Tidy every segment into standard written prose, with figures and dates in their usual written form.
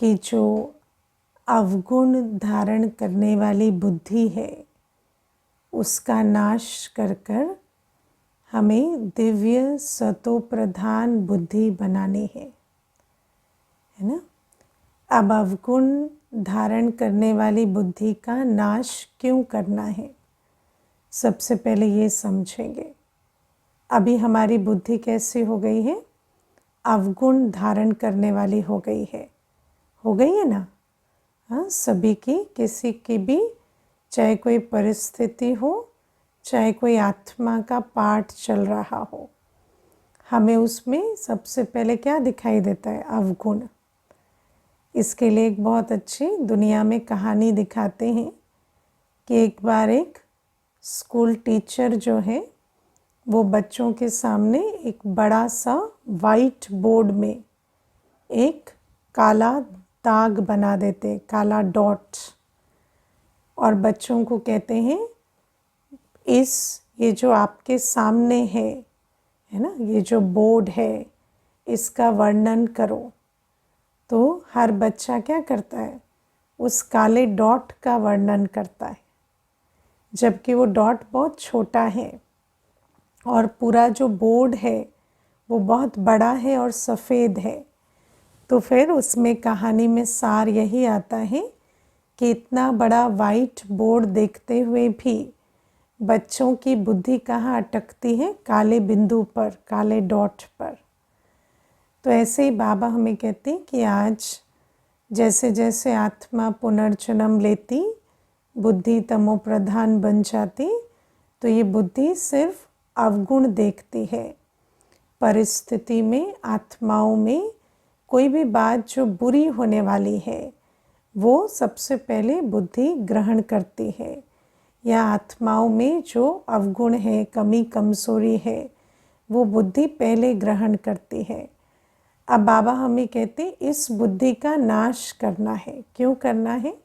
कि जो अवगुण धारण करने वाली बुद्धि है उसका नाश कर कर हमें दिव्य सतो प्रधान बुद्धि बनानी है ना। अब अवगुण धारण करने वाली बुद्धि का नाश क्यों करना है, सबसे पहले ये समझेंगे। अभी हमारी बुद्धि कैसी हो गई है, अवगुण धारण करने वाली हो गई है ना। हाँ, सभी की, किसी की भी, चाहे कोई परिस्थिति हो, चाहे कोई आत्मा का पाठ चल रहा हो, हमें उसमें सबसे पहले क्या दिखाई देता है, अवगुण। इसके लिए एक बहुत अच्छी दुनिया में कहानी दिखाते हैं कि एक बार एक स्कूल टीचर जो है वो बच्चों के सामने एक बड़ा सा वाइट बोर्ड में एक काला दाग बना देते, काला डॉट, और बच्चों को कहते हैं ये जो आपके सामने है ना, ये जो बोर्ड है इसका वर्णन करो। तो हर बच्चा क्या करता है, उस काले डॉट का वर्णन करता है, जबकि वो डॉट बहुत छोटा है और पूरा जो बोर्ड है वो बहुत बड़ा है और सफ़ेद है। तो फिर उसमें कहानी में सार यही आता है कि इतना बड़ा वाइट बोर्ड देखते हुए भी बच्चों की बुद्धि कहाँ अटकती है, काले बिंदु पर, काले डॉट पर। तो ऐसे ही बाबा हमें कहते हैं कि आज जैसे जैसे आत्मा पुनर्जन्म लेती, बुद्धि तमो प्रधान बन जाती, तो ये बुद्धि सिर्फ अवगुण देखती है। परिस्थिति में, आत्माओं में कोई भी बात जो बुरी होने वाली है वो सबसे पहले बुद्धि ग्रहण करती है, या आत्माओं में जो अवगुण है, कमी कमजोरी है, वो बुद्धि पहले ग्रहण करती है। अब बाबा हमें कहते इस बुद्धि का नाश करना है। क्यों करना है,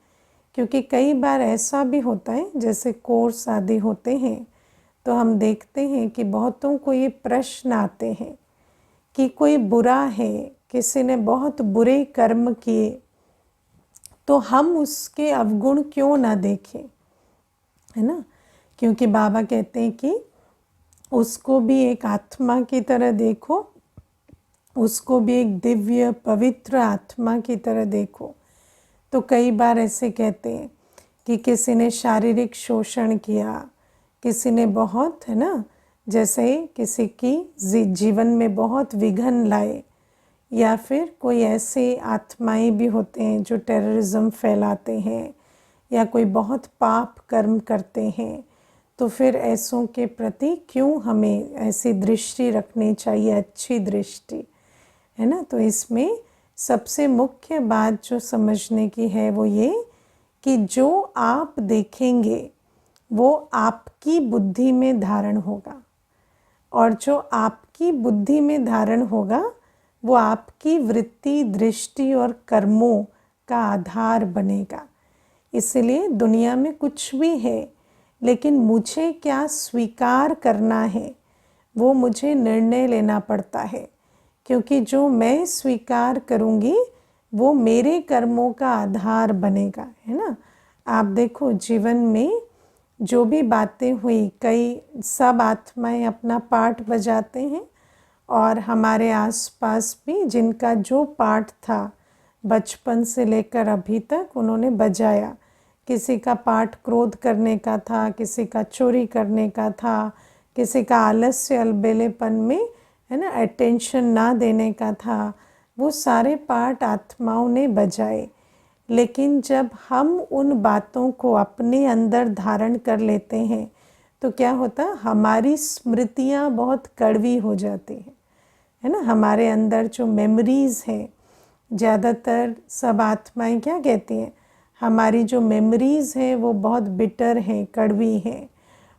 क्योंकि कई बार ऐसा भी होता है, जैसे कोर्स आदि होते हैं तो हम देखते हैं कि बहुतों को ये प्रश्न आते हैं कि कोई बुरा है, किसी ने बहुत बुरे कर्म किए, तो हम उसके अवगुण क्यों ना देखें, है ना। क्योंकि बाबा कहते हैं कि उसको भी एक आत्मा की तरह देखो, उसको भी एक दिव्य पवित्र आत्मा की तरह देखो। तो कई बार ऐसे कहते हैं कि किसी ने शारीरिक शोषण किया, किसी ने बहुत, है ना, जैसे किसी की जीवन में बहुत विघन लाए, या फिर कोई ऐसे आत्माएं भी होते हैं जो टेररिज्म फैलाते हैं, या कोई बहुत पाप कर्म करते हैं। तो फिर ऐसों के प्रति क्यों हमें ऐसी दृष्टि रखनी चाहिए, अच्छी दृष्टि, है ना। तो इसमें सबसे मुख्य बात जो समझने की है वो ये कि जो आप देखेंगे वो आपकी बुद्धि में धारण होगा, और जो आपकी बुद्धि में धारण होगा वो आपकी वृत्ति, दृष्टि और कर्मों का आधार बनेगा। इसलिए दुनिया में कुछ भी है, लेकिन मुझे क्या स्वीकार करना है वो मुझे निर्णय लेना पड़ता है, क्योंकि जो मैं स्वीकार करूँगी वो मेरे कर्मों का आधार बनेगा, है ना। आप देखो जीवन में जो भी बातें हुई, सब आत्माएं अपना पाठ बजाते हैं, और हमारे आसपास भी जिनका जो पाठ था बचपन से लेकर अभी तक उन्होंने बजाया। किसी का पाठ क्रोध करने का था, किसी का चोरी करने का था, किसी का आलस्य अलबेलेपन में, है ना, अटेंशन ना देने का था। वो सारे पाठ आत्माओं ने बजाए। लेकिन जब हम उन बातों को अपने अंदर धारण कर लेते हैं तो क्या होता है, हमारी स्मृतियाँ बहुत कड़वी हो जाती हैं, है ना। हमारे अंदर जो मेमोरीज़ हैं, ज़्यादातर सब आत्माएं क्या कहती हैं, हमारी जो मेमोरीज़ हैं वो बहुत बिटर हैं, कड़वी हैं,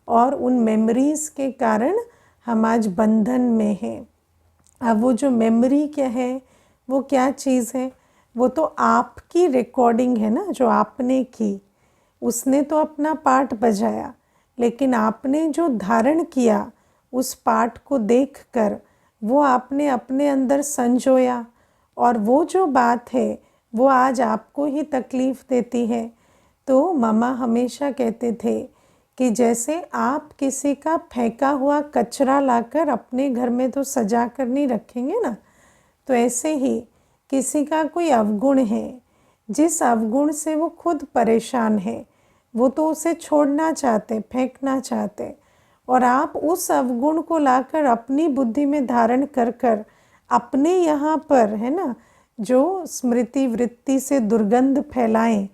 और उन मेमोरीज़ के कारण हम आज बंधन में हैं। अब वो जो मेमोरी क्या है, वो क्या चीज़ है, वो तो आपकी रिकॉर्डिंग है ना, जो आपने की। उसने तो अपना पाठ बजाया, लेकिन आपने जो धारण किया उस पाठ को देखकर वो आपने अपने अंदर संजोया, और वो जो बात है वो आज आपको ही तकलीफ़ देती है। तो मामा हमेशा कहते थे कि जैसे आप किसी का फेंका हुआ कचरा लाकर अपने घर में तो सजा कर नहीं रखेंगे ना, तो ऐसे ही किसी का कोई अवगुण है, जिस अवगुण से वो खुद परेशान है, वो तो उसे छोड़ना चाहते, फेंकना चाहते, और आप उस अवगुण को लाकर अपनी बुद्धि में धारण कर कर अपने यहाँ पर, है ना, जो स्मृति वृत्ति से दुर्गंध फैलाएं,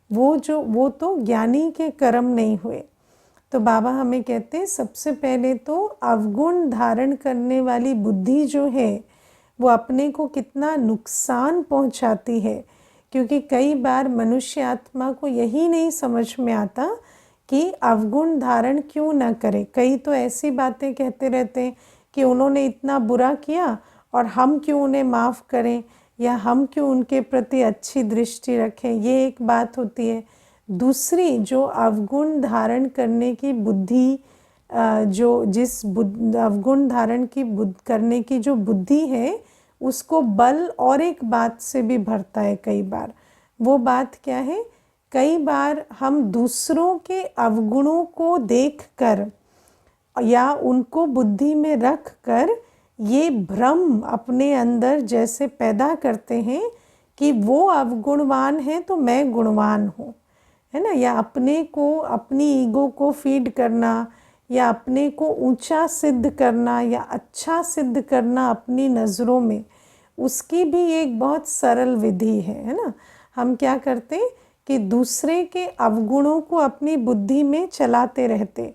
वो तो ज्ञानी के कर्म नहीं हुए। तो बाबा हमें कहते हैं सबसे पहले तो अवगुण धारण करने वाली बुद्धि जो है वो अपने को कितना नुकसान पहुंचाती है, क्योंकि कई बार मनुष्य आत्मा को यही नहीं समझ में आता कि अवगुण धारण क्यों ना करे। कई तो ऐसी बातें कहते रहते हैं कि उन्होंने इतना बुरा किया और हम क्यों उन्हें माफ़ करें, या हम क्यों उनके प्रति अच्छी दृष्टि रखें, ये एक बात होती है। दूसरी, जो अवगुण धारण करने की बुद्धि, जो जिस अवगुण धारण की करने की जो बुद्धि है, उसको बल और एक बात से भी भरता है कई बार। वो बात क्या है? कई बार हम दूसरों के अवगुणों को देखकर या उनको बुद्धि में रख कर ये भ्रम अपने अंदर जैसे पैदा करते हैं कि वो अवगुणवान है तो मैं गुणवान हूँ, है ना, या अपने को, अपनी ईगो को फीड करना, या अपने को ऊंचा सिद्ध करना या अच्छा सिद्ध करना अपनी नज़रों में, उसकी भी एक बहुत सरल विधि है ना। हम क्या करते कि दूसरे के अवगुणों को अपनी बुद्धि में चलाते रहते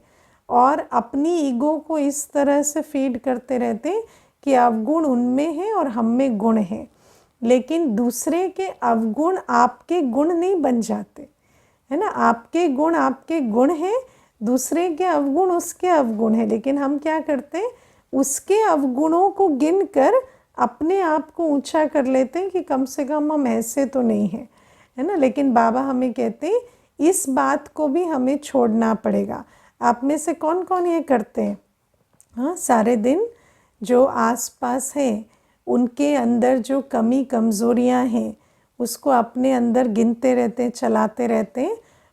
और अपनी ईगो को इस तरह से फीड करते रहते कि अवगुण उनमें है और हम में गुण है, लेकिन दूसरे के अवगुण आपके गुण नहीं बन जाते, है ना। आपके गुण हैं, दूसरे के अवगुण उसके अवगुण है, लेकिन हम क्या करते हैं, उसके अवगुणों को गिन कर अपने आप को ऊंचा कर लेते हैं कि कम से कम हम ऐसे तो नहीं हैं, है ना। लेकिन बाबा हमें कहते हैं इस बात को भी हमें छोड़ना पड़ेगा। आप में से कौन कौन ये करते हैं? हाँ, सारे दिन जो आसपास हैं उनके अंदर जो कमी कमज़ोरियाँ हैं उसको अपने अंदर गिनते रहते, चलाते रहते,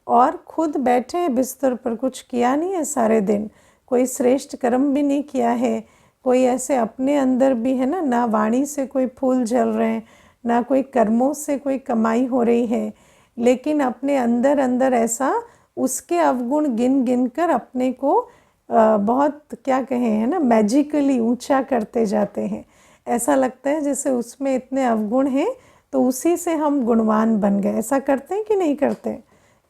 और खुद बैठे बिस्तर पर, कुछ किया नहीं है सारे दिन, कोई श्रेष्ठ कर्म भी नहीं किया है, कोई ऐसे अपने अंदर भी, है ना वाणी से कोई फूल झल रहे हैं, ना कोई कर्मों से कोई कमाई हो रही है, लेकिन अपने अंदर अंदर ऐसा उसके अवगुण गिन गिन कर अपने को बहुत, क्या कहें, है ना, मैजिकली ऊंचा करते जाते हैं। ऐसा लगता है जैसे उसमें इतने अवगुण हैं तो उसी से हम गुणवान बन गए। ऐसा करते हैं कि नहीं करते?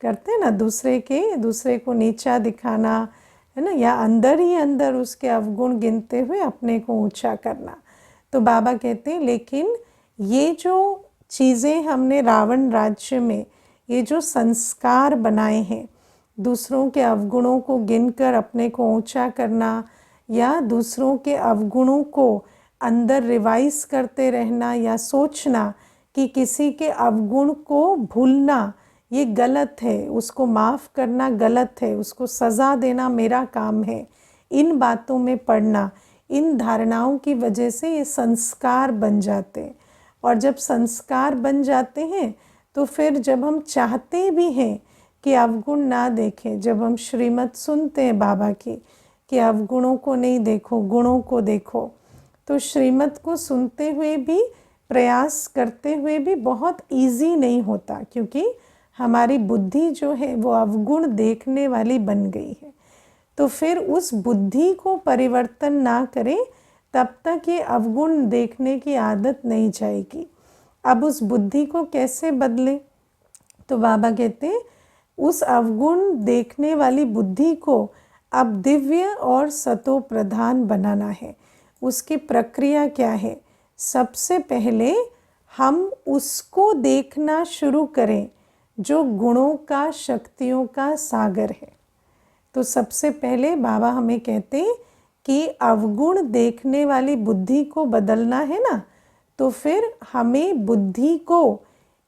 करते हैं ना, दूसरे को नीचा दिखाना, है ना, या अंदर ही अंदर उसके अवगुण गिनते हुए अपने को ऊंचा करना। तो बाबा कहते हैं लेकिन ये जो चीज़ें हमने रावण राज्य में, ये जो संस्कार बनाए हैं, दूसरों के अवगुणों को गिनकर अपने को ऊंचा करना, या दूसरों के अवगुणों को अंदर रिवाइज करते रहना, या सोचना कि किसी के अवगुण को भूलना ये गलत है, उसको माफ़ करना गलत है, उसको सज़ा देना मेरा काम है, इन बातों में पड़ना, इन धारणाओं की वजह से ये संस्कार बन जाते हैं। और जब संस्कार बन जाते हैं तो फिर जब हम चाहते भी हैं कि अवगुण ना देखें, जब हम श्रीमत सुनते हैं बाबा की कि अवगुणों को नहीं देखो, गुणों को देखो, तो श्रीमत को सुनते हुए भी, प्रयास करते हुए भी बहुत इजी नहीं होता, क्योंकि हमारी बुद्धि जो है वो अवगुण देखने वाली बन गई है। तो फिर उस बुद्धि को परिवर्तन ना करें तब तक ये अवगुण देखने की आदत नहीं जाएगी। अब उस बुद्धि को कैसे बदलें? तो बाबा कहते हैं उस अवगुण देखने वाली बुद्धि को अब दिव्य और सतो प्रधान बनाना है। उसकी प्रक्रिया क्या है? सबसे पहले हम उसको देखना शुरू करें जो गुणों का, शक्तियों का सागर है। तो सबसे पहले बाबा हमें कहते हैं कि अवगुण देखने वाली बुद्धि को बदलना है ना, तो फिर हमें बुद्धि को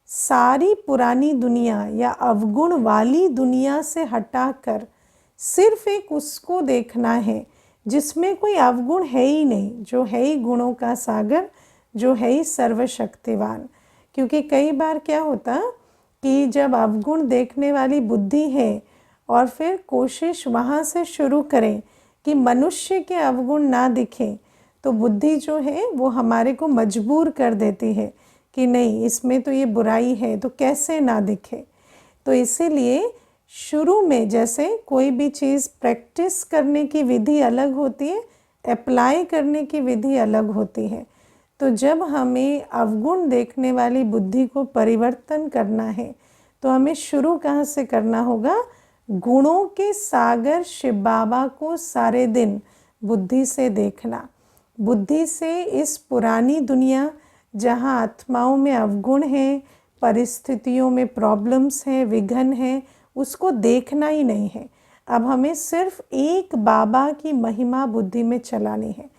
सारी पुरानी दुनिया या अवगुण वाली दुनिया से हटाकर सिर्फ एक उसको देखना है जिसमें कोई अवगुण है ही नहीं, जो है ही गुणों का सागर, जो है ही सर्वशक्तिवान। क्योंकि कई बार क्या होता कि जब अवगुण देखने वाली बुद्धि है और फिर कोशिश वहाँ से शुरू करें कि मनुष्य के अवगुण ना दिखें, तो बुद्धि जो है वो हमारे को मजबूर कर देती है कि नहीं, इसमें तो ये बुराई है तो कैसे ना दिखे। तो इसीलिए शुरू में जैसे कोई भी चीज़ प्रैक्टिस करने की विधि अलग होती है, अप्लाई करने की विधि अलग होती है। तो जब हमें अवगुण देखने वाली बुद्धि को परिवर्तन करना है तो हमें शुरू कहाँ से करना होगा? गुणों के सागर शिव बाबा को सारे दिन बुद्धि से देखना। बुद्धि से इस पुरानी दुनिया जहाँ आत्माओं में अवगुण है, परिस्थितियों में प्रॉब्लम्स हैं, विघ्न हैं, उसको देखना ही नहीं है। अब हमें सिर्फ एक बाबा की महिमा बुद्धि में चलानी है।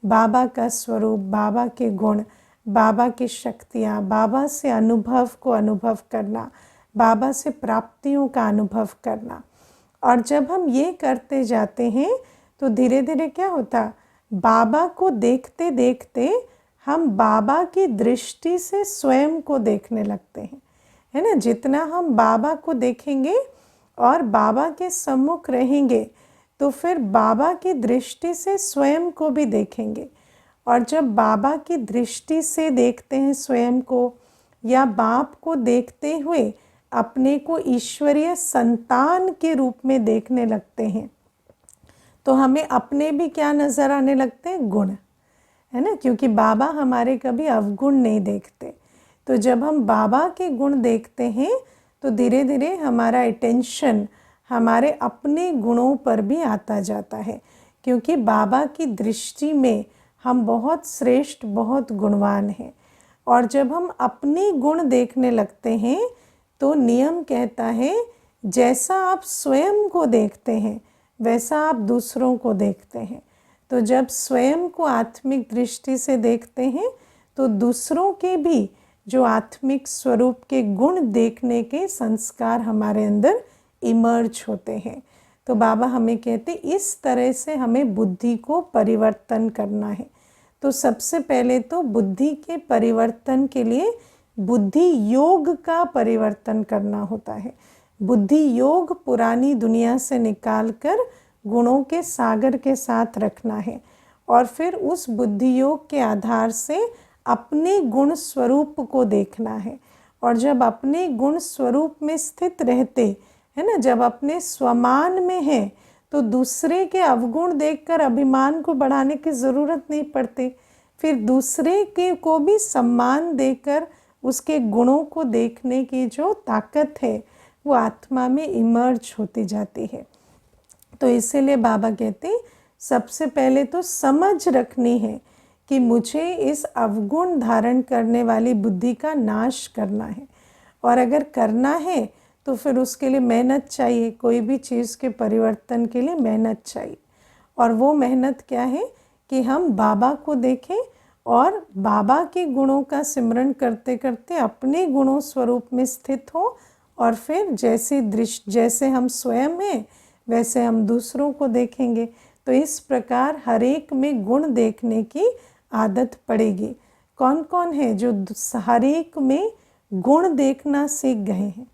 बाबा का स्वरूप, बाबा के गुण, बाबा की शक्तियाँ, बाबा से अनुभव को अनुभव करना, बाबा से प्राप्तियों का अनुभव करना। और जब हम ये करते जाते हैं तो धीरे धीरे क्या होता, बाबा को देखते देखते हम बाबा की दृष्टि से स्वयं को देखने लगते हैं, है ना। जितना हम बाबा को देखेंगे और बाबा के सम्मुख रहेंगे तो फिर बाबा की दृष्टि से स्वयं को भी देखेंगे। और जब बाबा की दृष्टि से देखते हैं स्वयं को, या बाप को देखते हुए अपने को ईश्वरीय संतान के रूप में देखने लगते हैं, तो हमें अपने भी क्या नज़र आने लगते हैं? गुण, है ना। क्योंकि बाबा हमारे कभी अवगुण नहीं देखते। तो जब हम बाबा के गुण देखते हैं तो धीरे धीरे हमारा अटेंशन हमारे अपने गुणों पर भी आता जाता है, क्योंकि बाबा की दृष्टि में हम बहुत श्रेष्ठ, बहुत गुणवान हैं। और जब हम अपने गुण देखने लगते हैं तो नियम कहता है, जैसा आप स्वयं को देखते हैं वैसा आप दूसरों को देखते हैं। तो जब स्वयं को आत्मिक दृष्टि से देखते हैं तो दूसरों के भी जो आत्मिक स्वरूप के गुण देखने के संस्कार हमारे अंदर इमर्ज होते हैं। तो बाबा हमें कहते इस तरह से हमें बुद्धि को परिवर्तन करना है। तो सबसे पहले तो बुद्धि के परिवर्तन के लिए बुद्धि योग का परिवर्तन करना होता है। बुद्धि योग पुरानी दुनिया से निकालकर गुणों के सागर के साथ रखना है, और फिर उस बुद्धि योग के आधार से अपने गुण स्वरूप को देखना है। और जब अपने गुण स्वरूप में स्थित रहते है ना, जब अपने स्वमान में है, तो दूसरे के अवगुण देखकर अभिमान को बढ़ाने की ज़रूरत नहीं पड़ती। फिर दूसरे के को भी सम्मान देकर उसके गुणों को देखने की जो ताकत है वो आत्मा में इमर्ज होती जाती है। तो इसीलिए बाबा कहते सबसे पहले तो समझ रखनी है कि मुझे इस अवगुण धारण करने वाली बुद्धि का नाश करना है। और अगर करना है तो फिर उसके लिए मेहनत चाहिए। कोई भी चीज़ के परिवर्तन के लिए मेहनत चाहिए। और वो मेहनत क्या है कि हम बाबा को देखें और बाबा के गुणों का सिमरन करते करते अपने गुणों स्वरूप में स्थित हो, और फिर जैसे हम स्वयं हैं वैसे हम दूसरों को देखेंगे। तो इस प्रकार हर एक में गुण देखने की आदत पड़ेगी। कौन कौन है जो हर एक में गुण देखना सीख गए हैं?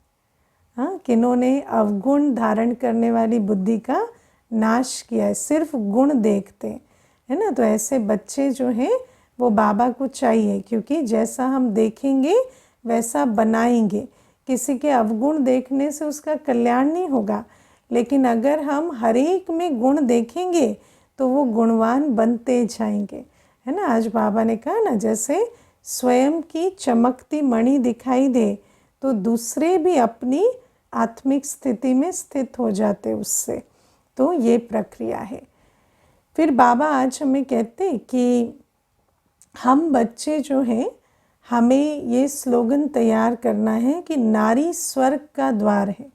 हाँ, किन्होंने अवगुण धारण करने वाली बुद्धि का नाश किया है, सिर्फ गुण देखते है ना। तो ऐसे बच्चे जो हैं वो बाबा को चाहिए, क्योंकि जैसा हम देखेंगे वैसा बनाएंगे। किसी के अवगुण देखने से उसका कल्याण नहीं होगा, लेकिन अगर हम हर एक में गुण देखेंगे तो वो गुणवान बनते जाएंगे, है ना। आज बाबा ने कहा ना, जैसे स्वयं की चमकती मणि दिखाई दे तो दूसरे भी अपनी आत्मिक स्थिति में स्थित हो जाते उससे। तो ये प्रक्रिया है। फिर बाबा आज हमें कहते कि हम बच्चे जो हैं, हमें ये स्लोगन तैयार करना है कि नारी स्वर्ग का द्वार है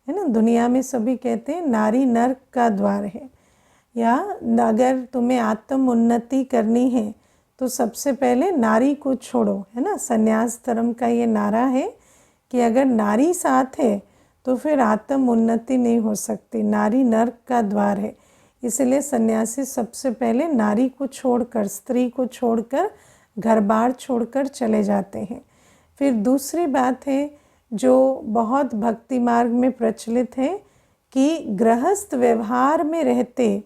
ना। दुनिया में सभी कहते हैं नारी नर्क का द्वार है। या अगर तुम्हें आत्म उन्नति करनी है तो सबसे पहले नारी को छोड़ो, है ना। संन्यास धर्म का ये नारा है कि अगर नारी साथ है तो फिर आत्म उन्नति नहीं हो सकती। नारी नर्क का द्वार है। इसलिए सन्यासी सबसे पहले नारी को छोड़कर, स्त्री को छोड़कर, घर बार छोड़कर चले जाते हैं। फिर दूसरी बात है जो बहुत भक्ति मार्ग में प्रचलित है कि गृहस्थ व्यवहार में रहते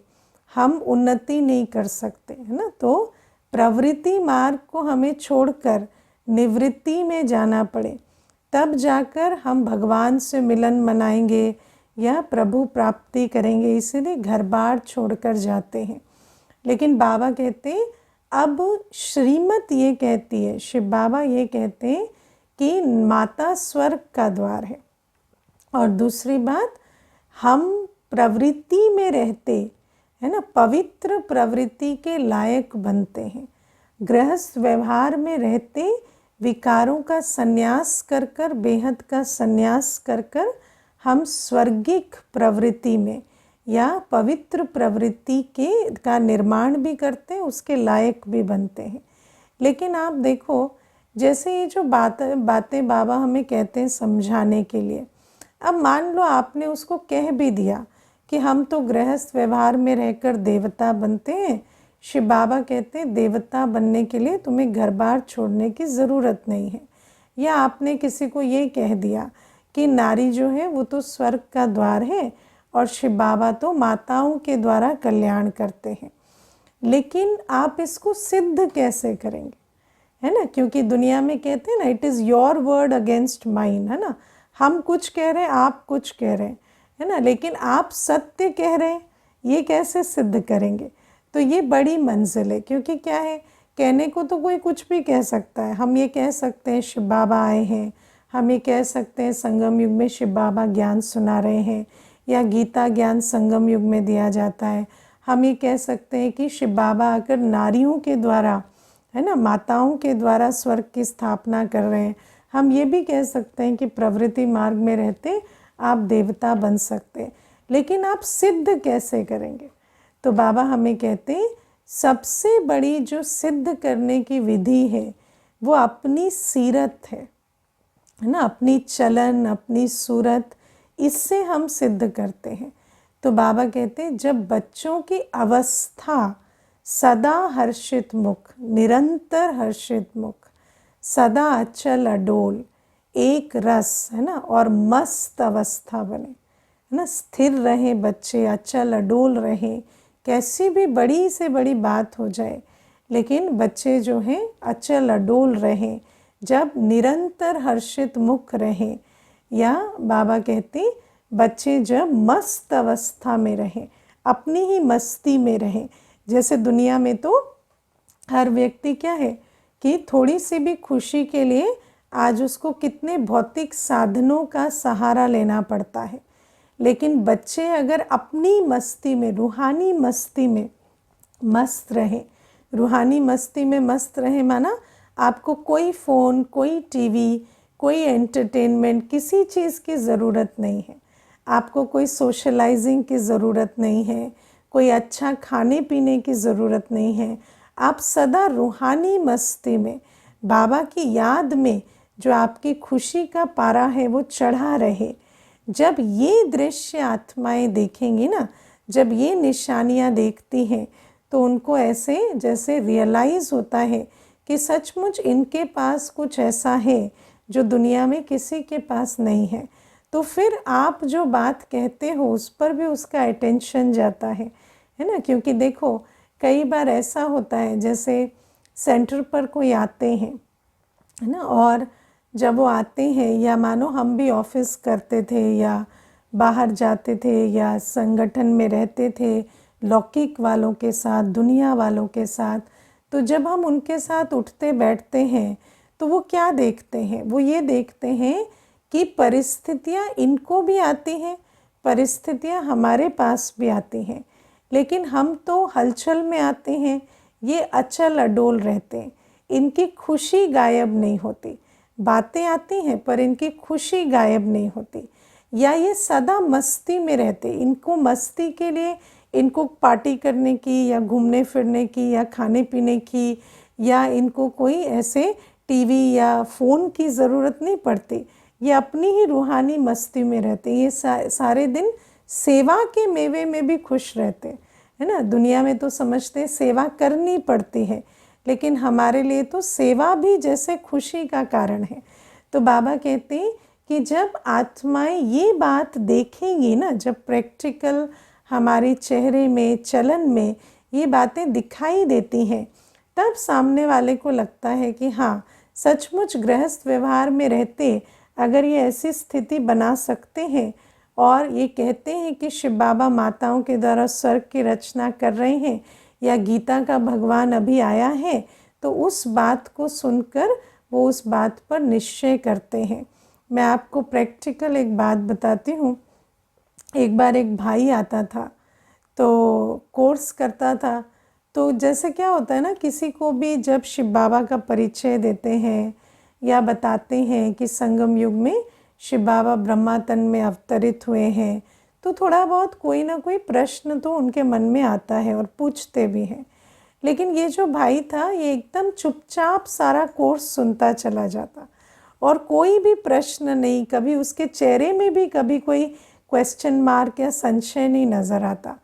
हम उन्नति नहीं कर सकते, है ना। तो प्रवृत्ति मार्ग को हमें छोड़कर निवृत्ति में जाना पड़े, तब जाकर हम भगवान से मिलन मनाएंगे या प्रभु प्राप्ति करेंगे। इसीलिए घर बार छोड़कर जाते हैं। लेकिन बाबा कहते हैं, अब श्रीमत ये कहती है, शिव बाबा ये कहते हैं कि माता स्वर्ग का द्वार है। और दूसरी बात, हम प्रवृत्ति में रहते, है ना, पवित्र प्रवृत्ति के लायक बनते हैं। गृहस्थ व्यवहार में रहते विकारों का संन्यास कर कर, बेहद का संन्यास कर कर हम स्वर्गिक प्रवृत्ति में या पवित्र प्रवृत्ति का निर्माण भी करते हैं, उसके लायक भी बनते हैं। लेकिन आप देखो, जैसे ये जो बातें बाबा हमें कहते हैं समझाने के लिए, अब मान लो आपने उसको कह भी दिया कि हम तो गृहस्थ व्यवहार में रहकर देवता बनते हैं। शिव बाबा कहते हैं देवता बनने के लिए तुम्हें घर बार छोड़ने की ज़रूरत नहीं है। या आपने किसी को ये कह दिया कि नारी जो है वो तो स्वर्ग का द्वार है और शिव बाबा तो माताओं के द्वारा कल्याण करते हैं। लेकिन आप इसको सिद्ध कैसे करेंगे, है ना। क्योंकि दुनिया में कहते हैं ना, it is your word against mine, है ना। हम कुछ कह रहे हैं, आप कुछ कह रहे हैं, है ना। लेकिन आप सत्य कह रहे हैं, ये कैसे सिद्ध करेंगे। तो ये बड़ी मंजिल है। क्योंकि क्या है, कहने को तो कोई कुछ भी कह सकता है। हम ये कह सकते हैं शिव बाबा आए हैं, हम ये कह सकते हैं संगम युग में शिव बाबा ज्ञान सुना रहे हैं, या गीता ज्ञान संगम युग में दिया जाता है। हम ये कह सकते हैं कि शिव बाबा आकर नारियों के द्वारा, है ना, माताओं के द्वारा स्वर्ग की स्थापना कर रहे हैं। हम ये भी कह सकते हैं कि प्रवृत्ति मार्ग में रहते आप देवता बन सकते हैं। लेकिन आप सिद्ध कैसे करेंगे। तो बाबा हमें कहते हैं सबसे बड़ी जो सिद्ध करने की विधि है वो अपनी सीरत है ना, अपनी चलन, अपनी सूरत, इससे हम सिद्ध करते हैं। तो बाबा कहते हैं जब बच्चों की अवस्था सदा हर्षित मुख, निरंतर हर्षित मुख, सदा अचल अडोल, एक रस, है ना, और मस्त अवस्था बने, है ना, स्थिर रहे बच्चे, अचल अडोल रहे। कैसी भी बड़ी से बड़ी बात हो जाए, लेकिन बच्चे जो हैं अचल अडोल रहें, जब निरंतर हर्षित मुख रहे, या बाबा कहते बच्चे जब मस्त अवस्था में रहें, अपनी ही मस्ती में रहें। जैसे दुनिया में तो हर व्यक्ति क्या है कि थोड़ी सी भी खुशी के लिए आज उसको कितने भौतिक साधनों का सहारा लेना पड़ता है। लेकिन बच्चे अगर अपनी मस्ती में, रूहानी मस्ती में मस्त रहें, रूहानी मस्ती में मस्त रहें माना आपको कोई फ़ोन, कोई टीवी, कोई एंटरटेनमेंट, किसी चीज़ की ज़रूरत नहीं है। आपको कोई सोशलाइजिंग की ज़रूरत नहीं है, कोई अच्छा खाने पीने की ज़रूरत नहीं है। आप सदा रूहानी मस्ती में, बाबा की याद में जो आपकी खुशी का पारा है वो चढ़ा रहे। जब ये दृश्य आत्माएं देखेंगी ना, जब ये निशानियां देखती हैं, तो उनको ऐसे जैसे रियलाइज़ होता है कि सचमुच इनके पास कुछ ऐसा है जो दुनिया में किसी के पास नहीं है। तो फिर आप जो बात कहते हो उस पर भी उसका अटेंशन जाता है ना। क्योंकि देखो कई बार ऐसा होता है, जैसे सेंटर पर कोई आते हैं, है ना, और जब वो आते हैं, या मानो हम भी ऑफिस करते थे या बाहर जाते थे या संगठन में रहते थे लौकिक वालों के साथ, दुनिया वालों के साथ, तो जब हम उनके साथ उठते बैठते हैं तो वो क्या देखते हैं, वो ये देखते हैं कि परिस्थितियाँ इनको भी आती हैं, परिस्थितियाँ हमारे पास भी आती हैं, लेकिन हम तो हलचल में आते हैं, ये अचल अडोल रहते हैं, इनकी खुशी गायब नहीं होती। बातें आती हैं पर इनकी खुशी गायब नहीं होती। या ये सदा मस्ती में रहते, इनको मस्ती के लिए, इनको पार्टी करने की या घूमने फिरने की या खाने पीने की या इनको कोई ऐसे टीवी या फ़ोन की ज़रूरत नहीं पड़ती। ये अपनी ही रूहानी मस्ती में रहते, ये सारे दिन सेवा के मेवे में भी खुश रहते, है ना। दुनिया में तो समझते हैं सेवा करनी पड़ती है, लेकिन हमारे लिए तो सेवा भी जैसे खुशी का कारण है। तो बाबा कहते हैं कि जब आत्माएं ये बात देखेंगी ना, जब प्रैक्टिकल हमारे चेहरे में, चलन में ये बातें दिखाई देती हैं, तब सामने वाले को लगता है कि हाँ, सचमुच गृहस्थ व्यवहार में रहते अगर ये ऐसी स्थिति बना सकते हैं और ये कहते हैं कि शिव बाबा माताओं के द्वारा स्वर्ग की रचना कर रहे हैं या गीता का भगवान अभी आया है, तो उस बात को सुनकर वो उस बात पर निश्चय करते हैं। मैं आपको प्रैक्टिकल एक बात बताती हूँ। एक बार एक भाई आता था, तो कोर्स करता था। तो जैसे क्या होता है ना, किसी को भी जब शिव बाबा का परिचय देते हैं या बताते हैं कि संगम युग में शिव बाबा ब्रह्मा तन में अवतरित हुए हैं, तो थोड़ा बहुत कोई ना कोई प्रश्न तो उनके मन में आता है और पूछते भी हैं। लेकिन ये जो भाई था, ये एकदम चुपचाप सारा कोर्स सुनता चला जाता और कोई भी प्रश्न नहीं, कभी उसके चेहरे में भी कभी कोई क्वेश्चन मार्क या संशय नहीं नज़र आता।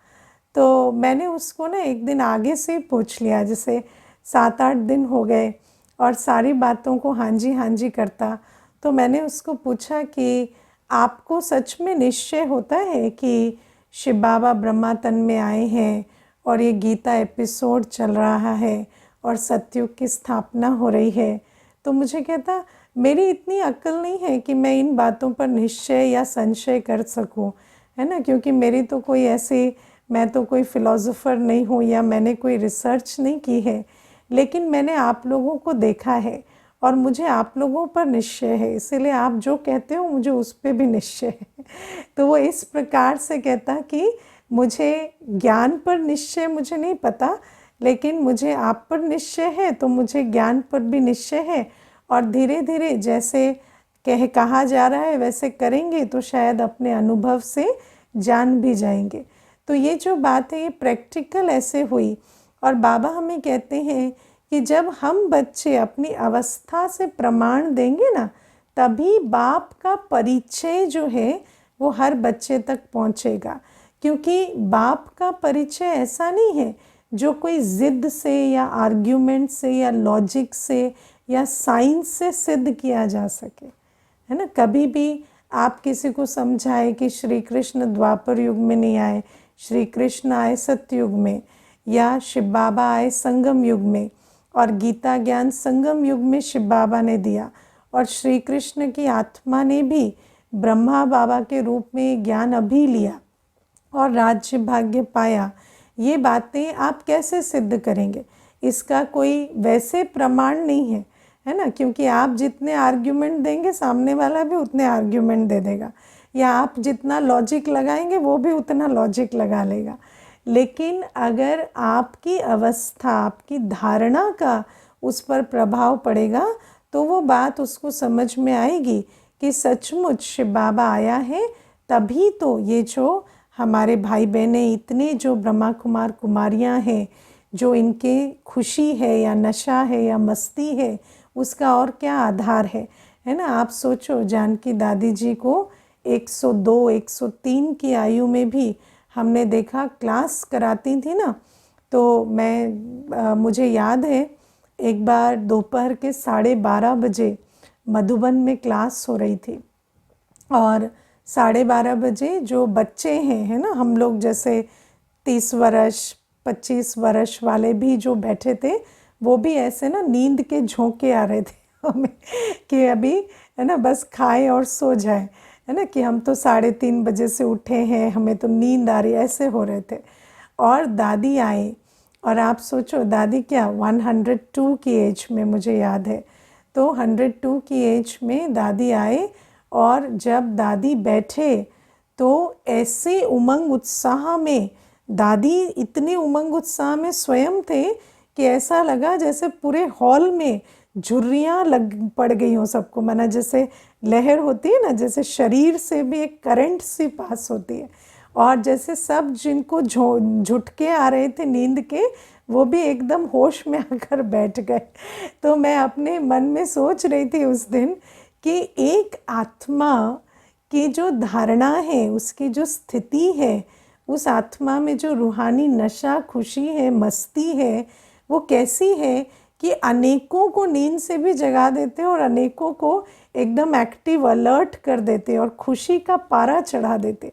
तो मैंने उसको ना एक दिन आगे से पूछ लिया, जैसे 7-8 दिन हो गए और सारी बातों को हाँ जी करता। तो मैंने उसको पूछा कि आपको सच में निश्चय होता है कि शिव बाबा ब्रह्मा तन में आए हैं और ये गीता एपिसोड चल रहा है और सतयुग की स्थापना हो रही है? तो मुझे कहता, मेरी इतनी अक्ल नहीं है कि मैं इन बातों पर निश्चय या संशय कर सकूं, है ना, क्योंकि मेरी तो कोई ऐसी, मैं तो कोई फ़िलोज़ोफ़र नहीं हूँ या मैंने कोई रिसर्च नहीं की है, लेकिन मैंने आप लोगों को देखा है और मुझे आप लोगों पर निश्चय है, इसीलिए आप जो कहते हो मुझे उस पर भी निश्चय है। तो वो इस प्रकार से कहता कि मुझे ज्ञान पर निश्चय मुझे नहीं पता, लेकिन मुझे आप पर निश्चय है, तो मुझे ज्ञान पर भी निश्चय है और धीरे धीरे जैसे कहा जा रहा है वैसे करेंगे तो शायद अपने अनुभव से जान भी जाएंगे। तो ये जो बात है ये प्रैक्टिकल ऐसे हुई। और बाबा हमें कहते हैं कि जब हम बच्चे अपनी अवस्था से प्रमाण देंगे ना, तभी बाप का परिचय जो है वो हर बच्चे तक पहुंचेगा। क्योंकि बाप का परिचय ऐसा नहीं है जो कोई ज़िद से या आर्ग्यूमेंट से या लॉजिक से या साइंस से सिद्ध किया जा सके, है ना। कभी भी आप किसी को समझाए कि श्री कृष्ण द्वापर युग में नहीं आए, श्री कृष्ण आए सतयुग में, या शिव बाबा आए संगम युग में और गीता ज्ञान संगम युग में शिव बाबा ने दिया और श्री कृष्ण की आत्मा ने भी ब्रह्मा बाबा के रूप में ज्ञान अभी लिया और राज्य भाग्य पाया, ये बातें आप कैसे सिद्ध करेंगे? इसका कोई वैसे प्रमाण नहीं है, है ना, क्योंकि आप जितने आर्ग्यूमेंट देंगे सामने वाला भी उतने आर्ग्यूमेंट दे देगा, या आप जितना लॉजिक लगाएंगे वो भी उतना लॉजिक लगा लेगा। लेकिन अगर आपकी अवस्था, आपकी धारणा का उस पर प्रभाव पड़ेगा तो वो बात उसको समझ में आएगी कि सचमुच शिव बाबा आया है, तभी तो ये जो हमारे भाई बहनें इतने जो ब्रह्मा कुमार कुमारियाँ हैं, जो इनके खुशी है या नशा है या मस्ती है, उसका और क्या आधार है ना। आप सोचो, जानकी दादी जी को 102, 103 की आयु में भी हमने देखा क्लास कराती थी ना। तो मुझे याद है एक बार दोपहर के 12:30 बजे मधुबन में क्लास हो रही थी और 12:30 बजे जो बच्चे हैं, है ना, हम लोग जैसे 30 वर्ष 25 वर्ष वाले भी जो बैठे थे, वो भी ऐसे ना नींद के झोंके आ रहे थे हमें कि अभी, है ना, बस खाएं और सो जाएं, है ना, कि हम तो 3:30 बजे से उठे हैं, हमें तो नींद आ रही, ऐसे हो रहे थे। और दादी आए और आप सोचो, दादी क्या 102 की एज में, मुझे याद है, तो 102 की एज में दादी आए और जब दादी बैठे तो ऐसे उमंग उत्साह में, दादी इतने उमंग उत्साह में स्वयं थे कि ऐसा लगा जैसे पूरे हॉल में झुर्रियाँ लग पड़ गई हों सबको, माना जैसे लहर होती है ना, जैसे शरीर से भी एक करंट सी पास होती है, और जैसे सब जिनको झुटके आ रहे थे नींद के, वो भी एकदम होश में आकर बैठ गए। तो मैं अपने मन में सोच रही थी उस दिन कि एक आत्मा की जो धारणा है, उसकी जो स्थिति है, उस आत्मा में जो रूहानी नशा, खुशी है, मस्ती है, वो कैसी है कि अनेकों को नींद से भी जगा देते और अनेकों को एकदम एक्टिव अलर्ट कर देते और खुशी का पारा चढ़ा देते।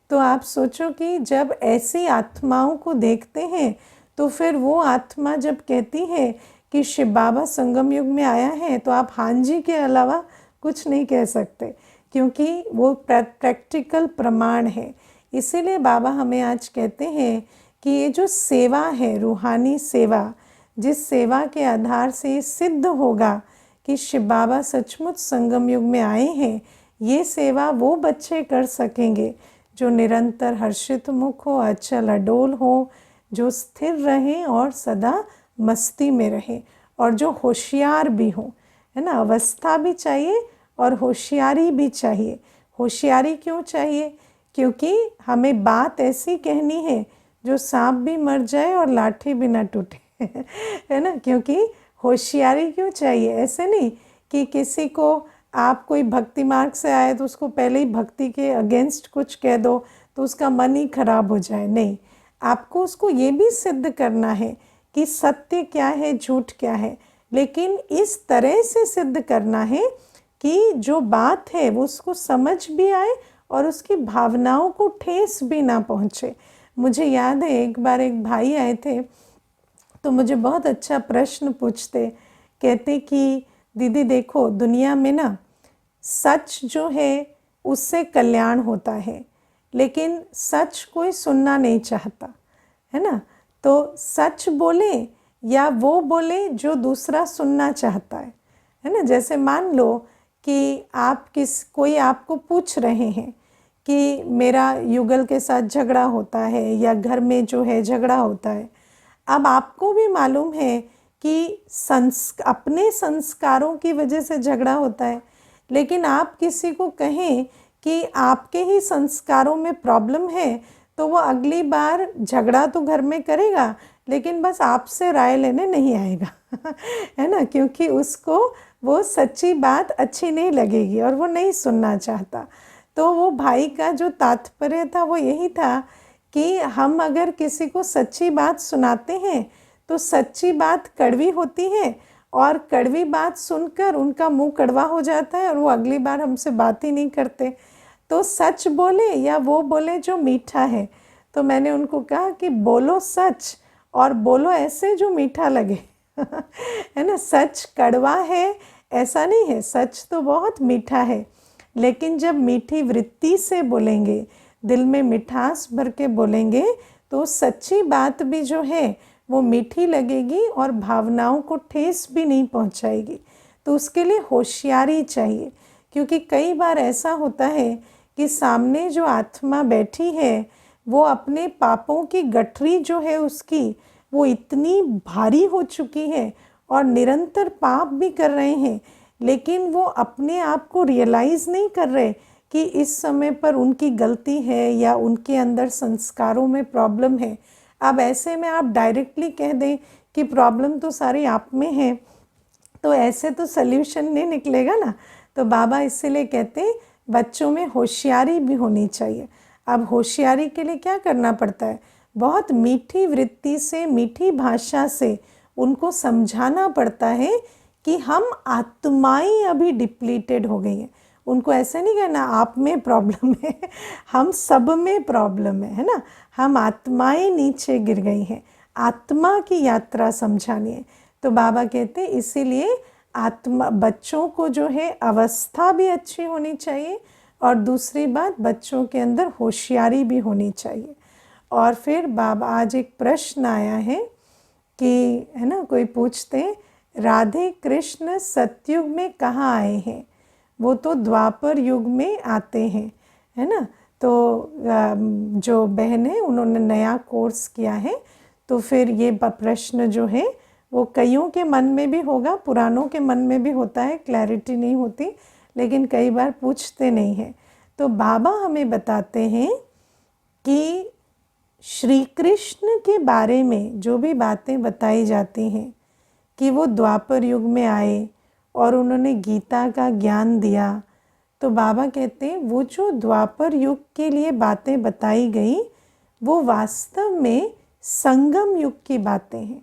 तो आप सोचो कि जब ऐसी आत्माओं को देखते हैं तो फिर वो आत्मा जब कहती है कि शिव बाबा संगम युग में आया है, तो आप हाँ जी के अलावा कुछ नहीं कह सकते, क्योंकि वो प्रैक्टिकल प्रमाण है। इसीलिए बाबा हमें आज कहते हैं कि ये जो सेवा है, रूहानी सेवा, जिस सेवा के आधार से सिद्ध होगा कि शिव बाबा सचमुच संगम युग में आए हैं, ये सेवा वो बच्चे कर सकेंगे जो निरंतर हर्षित मुख हो, अचल अडोल हो, जो स्थिर रहें और सदा मस्ती में रहें, और जो होशियार भी हो, है ना। अवस्था भी चाहिए और होशियारी भी चाहिए। होशियारी क्यों चाहिए? क्योंकि हमें बात ऐसी कहनी है जो सांप भी मर जाए और लाठी भी ना टूटे है ना। क्योंकि होशियारी क्यों चाहिए? ऐसे नहीं कि किसी को आप कोई भक्ति मार्ग से आए तो उसको पहले ही भक्ति के अगेंस्ट कुछ कह दो तो उसका मन ही खराब हो जाए। नहीं, आपको उसको ये भी सिद्ध करना है कि सत्य क्या है, झूठ क्या है, लेकिन इस तरह से सिद्ध करना है कि जो बात है वो उसको समझ भी आए और उसकी भावनाओं को ठेस भी ना पहुँचे। मुझे याद है एक बार एक भाई आए थे तो मुझे बहुत अच्छा प्रश्न पूछते, कहते कि दीदी देखो, दुनिया में ना सच जो है उससे कल्याण होता है, लेकिन सच कोई सुनना नहीं चाहता, है ना। तो सच बोले या वो बोले जो दूसरा सुनना चाहता है ना। जैसे मान लो कि आप कोई आपको पूछ रहे हैं कि मेरा युगल के साथ झगड़ा होता है या घर में जो है झगड़ा होता है। अब आपको भी मालूम है कि अपने संस्कारों की वजह से झगड़ा होता है, लेकिन आप किसी को कहें कि आपके ही संस्कारों में प्रॉब्लम है तो वो अगली बार झगड़ा तो घर में करेगा, लेकिन बस आपसे राय लेने नहीं आएगा है ना। क्योंकि उसको वो सच्ची बात अच्छी नहीं लगेगी और वो नहीं सुनना चाहता। तो वो भाई का जो तात्पर्य था वो यही था कि हम अगर किसी को सच्ची बात सुनाते हैं तो सच्ची बात कड़वी होती है और कड़वी बात सुनकर उनका मुंह कड़वा हो जाता है और वो अगली बार हमसे बात ही नहीं करते। तो सच बोले या वो बोले जो मीठा है। तो मैंने उनको कहा कि बोलो सच और बोलो ऐसे जो मीठा लगे है ना। सच कड़वा है ऐसा नहीं है, सच तो बहुत मीठा है, लेकिन जब मीठी वृत्ति से बोलेंगे, दिल में मिठास भर के बोलेंगे, तो सच्ची बात भी जो है वो मीठी लगेगी और भावनाओं को ठेस भी नहीं पहुंचाएगी। तो उसके लिए होशियारी चाहिए, क्योंकि कई बार ऐसा होता है कि सामने जो आत्मा बैठी है वो अपने पापों की गठरी जो है उसकी वो इतनी भारी हो चुकी है और निरंतर पाप भी कर रहे हैं, लेकिन वो अपने आप को रियलाइज़ नहीं कर रहे कि इस समय पर उनकी गलती है या उनके अंदर संस्कारों में प्रॉब्लम है। अब ऐसे में आप डायरेक्टली कह दें कि प्रॉब्लम तो सारी आप में है, तो ऐसे तो सल्यूशन नहीं निकलेगा ना। तो बाबा इसीलिए कहते बच्चों में होशियारी भी होनी चाहिए। अब होशियारी के लिए क्या करना पड़ता है? बहुत मीठी वृत्ति से, मीठी भाषा से उनको समझाना पड़ता है कि हम आत्माएं अभी डिप्लीटेड हो गई हैं। उनको ऐसे नहीं कहना आप में प्रॉब्लम है, हम सब में प्रॉब्लम है ना। हम आत्माएं नीचे गिर गई हैं, आत्मा की यात्रा समझानी है। तो बाबा कहते इसीलिए आत्मा बच्चों को जो है अवस्था भी अच्छी होनी चाहिए और दूसरी बात बच्चों के अंदर होशियारी भी होनी चाहिए। और फिर बाबा आज एक प्रश्न आया है कि है ना, कोई पूछते राधे कृष्ण सतयुग में कहाँ आए हैं? वो तो द्वापर युग में आते हैं, है ना। तो जो बहन है उन्होंने नया कोर्स किया है, तो फिर ये प्रश्न जो है वो कईयों के मन में भी होगा, पुरानों के मन में भी होता है, क्लैरिटी नहीं होती, लेकिन कई बार पूछते नहीं हैं। तो बाबा हमें बताते हैं कि श्री कृष्ण के बारे में जो भी बातें बताई जाती हैं कि वो द्वापर युग में आए और उन्होंने गीता का ज्ञान दिया, तो बाबा कहते हैं वो जो द्वापर युग के लिए बातें बताई गई वो वास्तव में संगम युग की बातें हैं।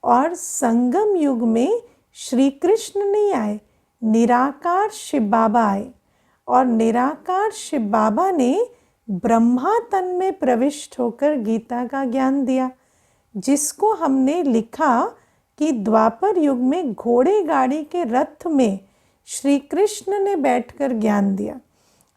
और संगम युग में श्री कृष्ण नहीं आए, निराकार शिव बाबा आए। और निराकार शिव बाबा ने ब्रह्मा तन में प्रविष्ट होकर गीता का ज्ञान दिया, जिसको हमने लिखा कि द्वापर युग में घोड़े गाड़ी के रथ में श्री कृष्ण ने बैठकर ज्ञान दिया।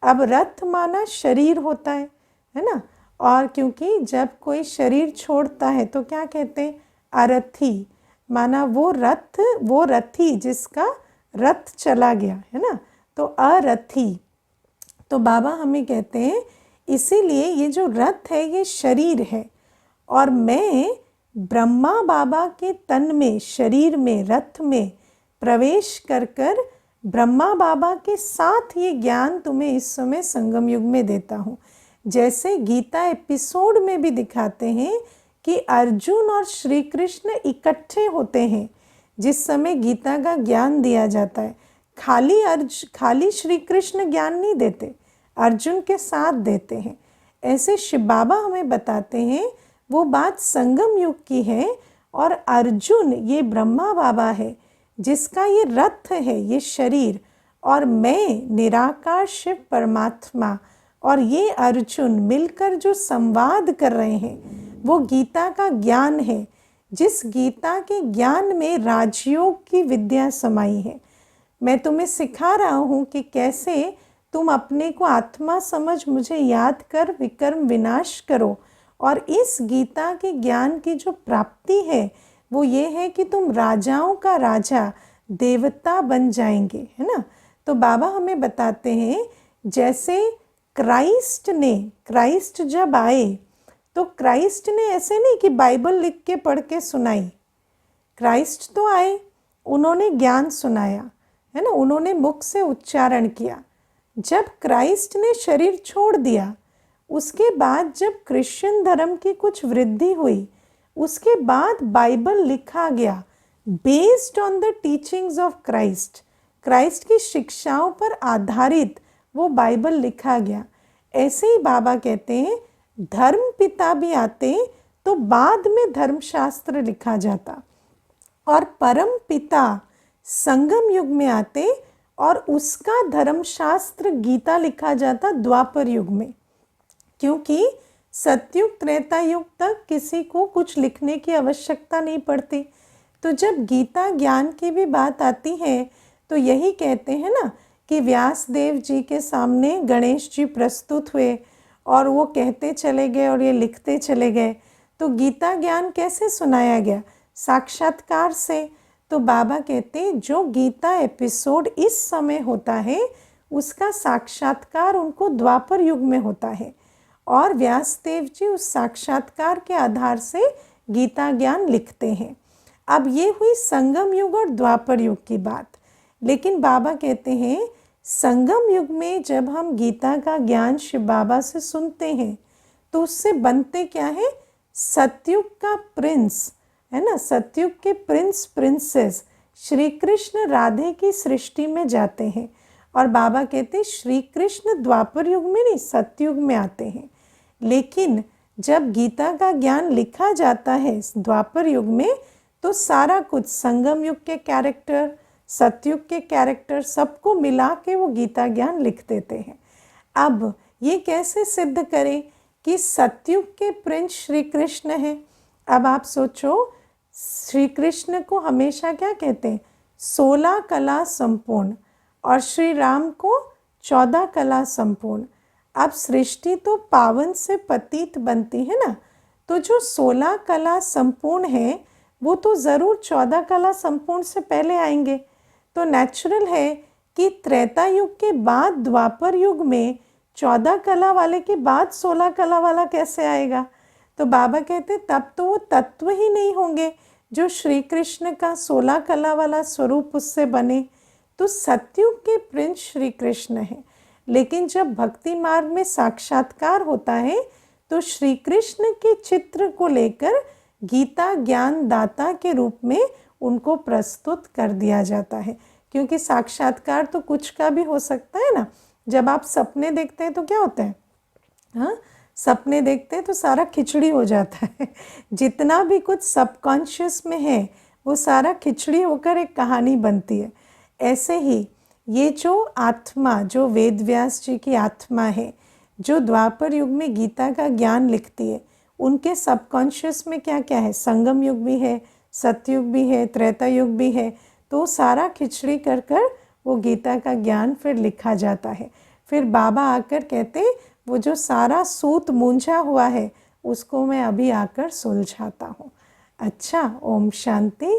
अब रथ माना शरीर होता है ना। और क्योंकि जब कोई शरीर छोड़ता है तो क्या कहते हैं, अरथी, माना वो रथ, वो रथी जिसका रथ चला गया, है ना, तो अरथी। तो बाबा हमें कहते हैं इसीलिए ये जो रथ है ये शरीर है, और मैं ब्रह्मा बाबा के तन में, शरीर में, रथ में प्रवेश कर कर ब्रह्मा बाबा के साथ ये ज्ञान तुम्हें इस समय संगम युग में देता हूँ। जैसे गीता एपिसोड में भी दिखाते हैं कि अर्जुन और श्री कृष्ण इकट्ठे होते हैं जिस समय गीता का ज्ञान दिया जाता है। खाली श्री कृष्ण ज्ञान नहीं देते, अर्जुन के साथ देते हैं। ऐसे शिव बाबा हमें बताते हैं वो बात संगम युग की है, और अर्जुन ये ब्रह्मा बाबा है जिसका ये रथ है, ये शरीर, और मैं निराकार शिव परमात्मा और ये अर्जुन मिलकर जो संवाद कर रहे हैं वो गीता का ज्ञान है, जिस गीता के ज्ञान में राजयोग की विद्या समाई है। मैं तुम्हें सिखा रहा हूँ कि कैसे तुम अपने को आत्मा समझ मुझे याद कर विकर्म विनाश करो, और इस गीता के ज्ञान की जो प्राप्ति है वो ये है कि तुम राजाओं का राजा, देवता बन जाएंगे, है ना। तो बाबा हमें बताते हैं जैसे क्राइस्ट जब आए तो क्राइस्ट ने ऐसे नहीं कि बाइबल लिख के पढ़ के सुनाई। क्राइस्ट तो आए, उन्होंने ज्ञान सुनाया, है ना, उन्होंने मुख से उच्चारण किया। जब क्राइस्ट ने शरीर छोड़ दिया, उसके बाद जब क्रिश्चियन धर्म की कुछ वृद्धि हुई, उसके बाद बाइबल लिखा गया based on the teachings of Christ की शिक्षाओं पर आधारित वो बाइबल लिखा गया। ऐसे ही बाबा कहते हैं धर्म पिता भी आते तो बाद में धर्मशास्त्र लिखा जाता, और परम पिता संगम युग में आते और उसका धर्मशास्त्र गीता लिखा जाता द्वापर युग में। क्योंकि सतयुग त्रेता युग तक किसी को कुछ लिखने की आवश्यकता नहीं पड़ती। तो जब गीता ज्ञान की भी बात आती है तो यही कहते हैं ना कि व्यास देव जी के सामने गणेश जी प्रस्तुत हुए और वो कहते चले गए और ये लिखते चले गए। तो गीता ज्ञान कैसे सुनाया गया? साक्षात्कार से। तो बाबा कहते जो गीता एपिसोड इस समय होता है उसका साक्षात्कार उनको द्वापर युग में होता है, और व्यासदेव जी उस साक्षात्कार के आधार से गीता ज्ञान लिखते हैं। अब ये हुई संगम युग और द्वापर युग की बात। लेकिन बाबा कहते हैं संगम युग में जब हम गीता का ज्ञान शिव बाबा से सुनते हैं तो उससे बनते क्या है? सतयुग का प्रिंस, है ना, सतयुग के प्रिंस प्रिंसेस श्री कृष्ण राधे की सृष्टि में जाते हैं। और बाबा कहते हैं श्री कृष्ण द्वापर युग में नहीं सतयुग में आते हैं। लेकिन जब गीता का ज्ञान लिखा जाता है द्वापर युग में तो सारा कुछ संगम युग के कैरेक्टर, सतयुग के कैरेक्टर सबको मिला के वो गीता ज्ञान लिख देते हैं। अब ये कैसे सिद्ध करें कि सतयुग के प्रिंस श्री कृष्ण हैं? अब आप सोचो, श्री कृष्ण को हमेशा क्या कहते हैं? 16 कला संपूर्ण, और श्री राम को 14 कला संपूर्ण। अब सृष्टि तो पावन से पतित बनती है ना, तो जो 16 कला संपूर्ण है वो तो ज़रूर 14 कला संपूर्ण से पहले आएंगे। तो नेचुरल है कि त्रेता युग के बाद द्वापर युग में 14 कला वाले के बाद 16 कला वाला कैसे आएगा? तो बाबा कहते तब तो वो तत्व ही नहीं होंगे जो श्री कृष्ण का 16 कला वाला स्वरूप उससे बने। तो सतयुग के प्रिंस श्री कृष्ण हैं। लेकिन जब भक्ति मार्ग में साक्षात्कार होता है तो श्री कृष्ण के चित्र को लेकर गीता ज्ञान दाता के रूप में उनको प्रस्तुत कर दिया जाता है। क्योंकि साक्षात्कार तो कुछ का भी हो सकता है ना। जब आप सपने देखते हैं तो क्या होता है? हाँ, सपने देखते हैं तो सारा खिचड़ी हो जाता है। जितना भी कुछ सबकॉन्शियस में है वो सारा खिचड़ी होकर एक कहानी बनती है। ऐसे ही ये जो आत्मा, जो वेद व्यास जी की आत्मा है, जो द्वापर युग में गीता का ज्ञान लिखती है, उनके सबकॉन्शियस में क्या क्या है, संगम युग भी है, सतयुग भी है, त्रेता युग भी है। तो सारा खिचड़ी कर कर वो गीता का ज्ञान फिर लिखा जाता है। फिर बाबा आकर कहते वो जो सारा सूत मूंझा हुआ है उसको मैं अभी आकर सुलझाता हूँ। अच्छा, ओम शांति।